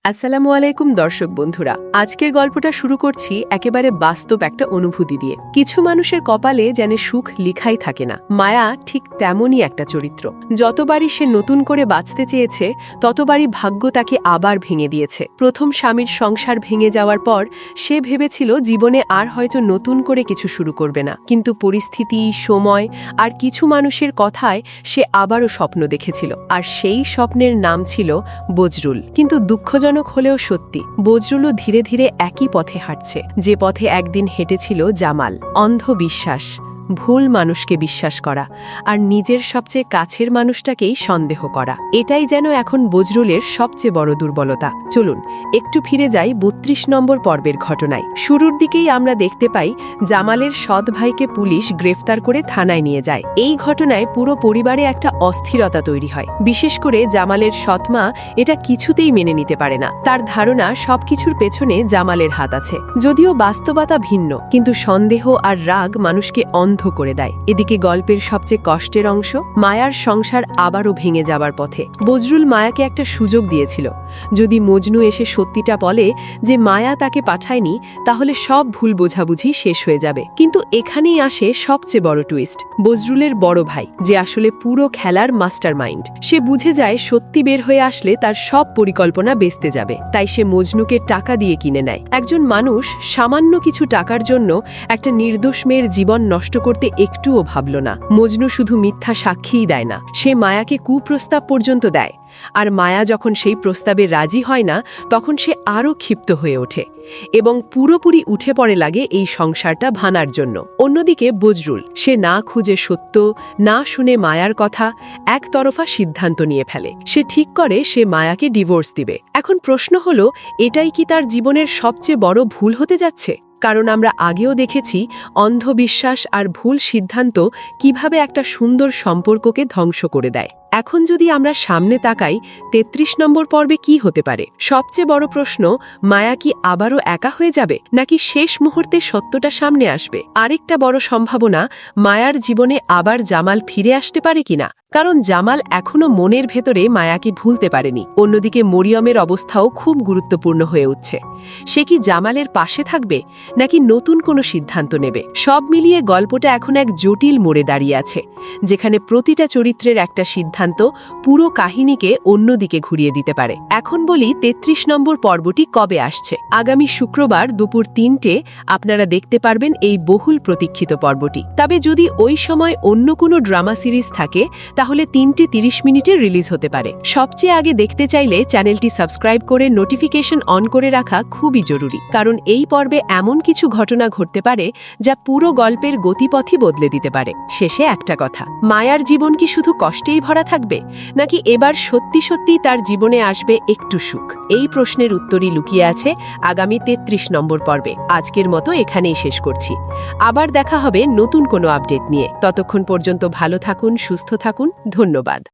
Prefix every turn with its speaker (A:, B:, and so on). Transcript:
A: আসসালামু আলাইকুম দর্শক বন্ধুরা, আজকের গল্পটা শুরু করছি একেবারে বাস্তব একটা অনুভূতি দিয়ে। কিছু মানুষের কপালে যেন সুখ লিখাই থাকে না। মায়া ঠিক তেমনই একটা চরিত্র। যতবারই সে নতুন করে বাঁচতে চেয়েছে, ততবারই ভাগ্য তাকে আবার ভেঙে দিয়েছে। প্রথম স্বামীর সংসার ভেঙে যাওয়ার পর সে ভেবেছিল জীবনে আর হয়তো নতুন করে কিছু শুরু করবে না, কিন্তু পরিস্থিতি, সময় আর কিছু মানুষের কথায় সে আবারও স্বপ্ন দেখেছিল, আর সেই স্বপ্নের নাম ছিল বজরুল। কিন্তু দুঃখজনক হলেও সত্যি, বজরুলও ধীরে ধীরে একই পথে হাঁটছে, যে পথে একদিন হেঁটেছিল জামাল। অন্ধ বিশ্বাস, ভুল মানুষকে বিশ্বাস করা, আর নিজের সবচেয়ে কাছের মানুষটাকেই সন্দেহ করা, এটাই যেন এখন বজরুলের সবচেয়ে বড় দুর্বলতা। চলুন একটু ফিরে যাই ৩২ নম্বর পর্বের ঘটনায়। শুরুর দিকেই আমরা দেখতে পাই জামালের সৎ ভাইকে পুলিশ গ্রেফতার করে থানায় নিয়ে যায়। এই ঘটনায় পুরো পরিবারে একটা অস্থিরতা তৈরি হয়। বিশেষ করে জামালের সৎমা এটা কিছুতেই মেনে নিতে পারে না। তার ধারণা সবকিছুর পেছনে জামালের হাত আছে। যদিও বাস্তবতা ভিন্ন, কিন্তু সন্দেহ আর রাগ মানুষকে অন্ধ করে দেয়। এদিকে গল্পের সবচেয়ে কষ্টের অংশ, মায়ার সংসার আবারও ভেঙে যাবার পথে। বজরুল মায়াকে একটা সুযোগ দিয়েছিল। যদি মজনু এসে সত্যিটা বলে যে মায়া তাকে পাঠায়নি, তাহলে সব ভুল বোঝাবুঝি শেষ হয়ে যাবে। কিন্তু এখানেই আসে সবচেয়ে বড় টুইস্ট। বজরুলের বড় ভাই, যে আসলে পুরো খেলার মাস্টার মাইন্ড, সে বুঝে যায় সত্যি বের হয়ে আসলে তার সব পরিকল্পনা বেস্তে যাবে। তাই সে মজনুকে টাকা দিয়ে কিনে নেয়। একজন মানুষ সামান্য কিছু টাকার জন্য একটা নির্দোষ মেয়ের জীবন নষ্ট করতে একটুও ভাবল না। মজনু শুধু মিথ্যা সাক্ষীই দেয় না, সে মায়াকে কুপ্রস্তাব পর্যন্ত দেয়। আর মায়া যখন সেই প্রস্তাবে রাজি হয় না, তখন সে আরও ক্ষিপ্ত হয়ে ওঠে এবং পুরোপুরি উঠে পড়ে লাগে এই সংসারটা ভাঙার জন্য। অন্যদিকে বজরুল, সে না খুঁজে সত্য, না শুনে মায়ার কথা, একতরফা সিদ্ধান্ত নিয়ে ফেলে। সে ঠিক করে সে মায়াকে ডিভোর্স দিবে। এখন প্রশ্ন হলো, এটাই কি তার জীবনের সবচেয়ে বড় ভুল হতে যাচ্ছে? কারণ আমরা আগেও দেখেছি অন্ধবিশ্বাস আর ভুল সিদ্ধান্ত কিভাবে একটা সুন্দর সম্পর্ককে ধ্বংস করে দেয়। এখন যদি আমরা সামনে তাকাই, ৩৩ নম্বর পর্বে কি হতে পারে? সবচেয়ে বড় প্রশ্ন, মায়া কি আবারও একা হয়ে যাবে, নাকি শেষ মুহূর্তে সত্যটা সামনে আসবে? আরেকটা বড় সম্ভাবনা, মায়ার জীবনে আবার জামাল ফিরে আসতে পারে কিনা, কারণ জামাল এখনো মনের ভেতরে মায়াকে ভুলতে পারেনি। অন্যদিকে মরিয়মের অবস্থাও খুব গুরুত্বপূর্ণ হয়ে উঠছে। সে কি জামালের পাশে থাকবে, নাকি নতুন কোনো সিদ্ধান্ত নেবে? সব মিলিয়ে গল্পটা এখন এক জটিল মোড়ে দাঁড়িয়ে আছে, যেখানে প্রতিটা চরিত্রের একটা সিদ্ধান্ত পুরো কাহিনীকে অন্যদিকে ঘুরিয়ে দিতে পারে। এখন বলি ৩৩ নম্বর পর্বটি কবে আসছে। আগামী শুক্রবার দুপুর ৩টে আপনারা দেখতে পারবেন এই বহুল প্রতীক্ষিত পর্বটি। তবে যদি ওই সময় অন্য কোনো ড্রামা সিরিজ থাকে, তাহলে ৩:৩০ রিলিজ হতে পারে। সবচেয়ে আগে দেখতে চাইলে চ্যানেলটি সাবস্ক্রাইব করে নোটিফিকেশন অন করে রাখা খুবই জরুরি, কারণ এই পর্বে এমন কিছু ঘটনা ঘটতে পারে যা পুরো গল্পের গতিপথই বদলে দিতে পারে। শেষে একটা কথা, মায়ার জীবন কি শুধু কষ্টেই ভরা থাকবে, নাকি এবার সত্যি সত্যি তার জীবনে আসবে একটু সুখ? এই প্রশ্নের উত্তরই লুকিয়ে আছে আগামী ৩৩ নম্বর পর্বে। আজকের মতো এখানেই শেষ করছি। আবার দেখা হবে নতুন কোনো আপডেট নিয়ে। ততক্ষণ পর্যন্ত ভালো থাকুন, সুস্থ থাকুন। ধন্যবাদ।